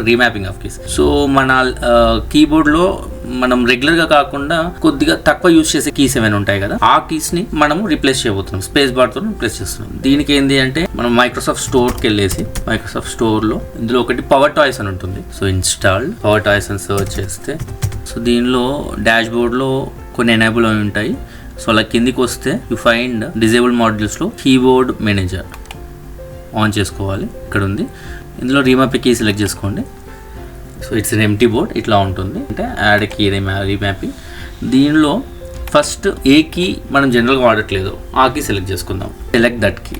రీమ్యాపింగ్ of keys. So మన కీబోర్డ్లో మనం రెగ్యులర్గా కాకుండా కొద్దిగా తక్కువ యూజ్ చేసే కీస్ ఏమైనా ఉంటాయి కదా, ఆ కీస్ని మనము రీప్లేస్ చేయబోతున్నాం, స్పేస్ బార్తో రీప్లేస్ చేస్తున్నాం. దీనికి ఏంటి అంటే మనం మైక్రోసాఫ్ట్ స్టోర్కి వెళ్ళేసి మైక్రోసాఫ్ట్ స్టోర్లో ఇందులో ఒకటి PowerToys అని ఉంటుంది. సో ఇన్స్టాల్డ్ PowerToys అని సర్చ్ చేస్తే సో దీనిలో డాష్ బోర్డ్లో కొన్ని ఎనేబుల్ అయి ఉంటాయి. సో అలా కిందికి వస్తే యూ ఫైండ్ డిజేబుల్ మాడ్యూల్స్లో కీబోర్డ్ మేనేజర్ ఆన్ చేసుకోవాలి. ఇక్కడ ఉంది. ఇందులో రీమాపింగ్ కీ సెలెక్ట్ చేసుకోండి. So it's an empty board, ఇట్లా ఉంటుంది. అంటే యాడ్ కీ రీమ్యాపింగ్. దీనిలో ఫస్ట్ ఏ కీ మనం జనరల్గా వాడట్లేదు, ఆ కీ సెలెక్ట్ చేసుకుందాం. Select that key.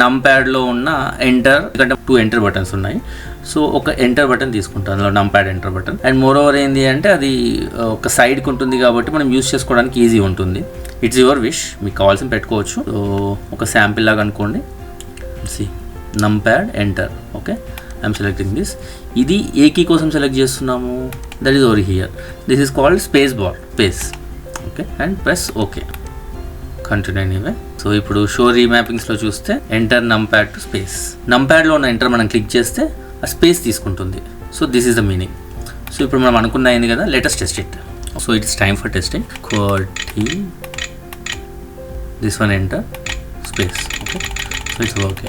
నమ్ ప్యాడ్లో ఉన్న ఎంటర్, ఎందుకంటే 2 ఎంటర్ బటన్స్ ఉన్నాయి. సో ఒక ఎంటర్ బటన్ తీసుకుంటాం, అందులో num pad enter button. And more over ఏంటి అంటే అది ఒక సైడ్కి ఉంటుంది కాబట్టి మనం యూస్ చేసుకోవడానికి ఈజీ ఉంటుంది. ఇట్స్ యువర్ విష్, మీకు కావాల్సిన పెట్టుకోవచ్చు. సో ఒక శాంపిల్ లాగా అనుకోండి. సి నమ్ pad enter. Okay, I'm selecting this. ఇది ఏ కీ కోసం సెలెక్ట్ చేస్తున్నాము, that is over here. This is called space bar, space. Okay, and press okay. Continue anyway. So ఇప్పుడు షో రీమ్యాపింగ్స్లో చూస్తే ఎంటర్ నమ్ ప్యాడ్ టు స్పేస్. నమ్ ప్యాడ్లో ఉన్న ఎంటర్ మనం క్లిక్ చేస్తే ఆ స్పేస్ తీసుకుంటుంది. So this is the meaning. So ఇప్పుడు మనం అనుకున్న అయింది కదా, latest test it. So it is time for testing. This one enter space. Okay, so it's okay.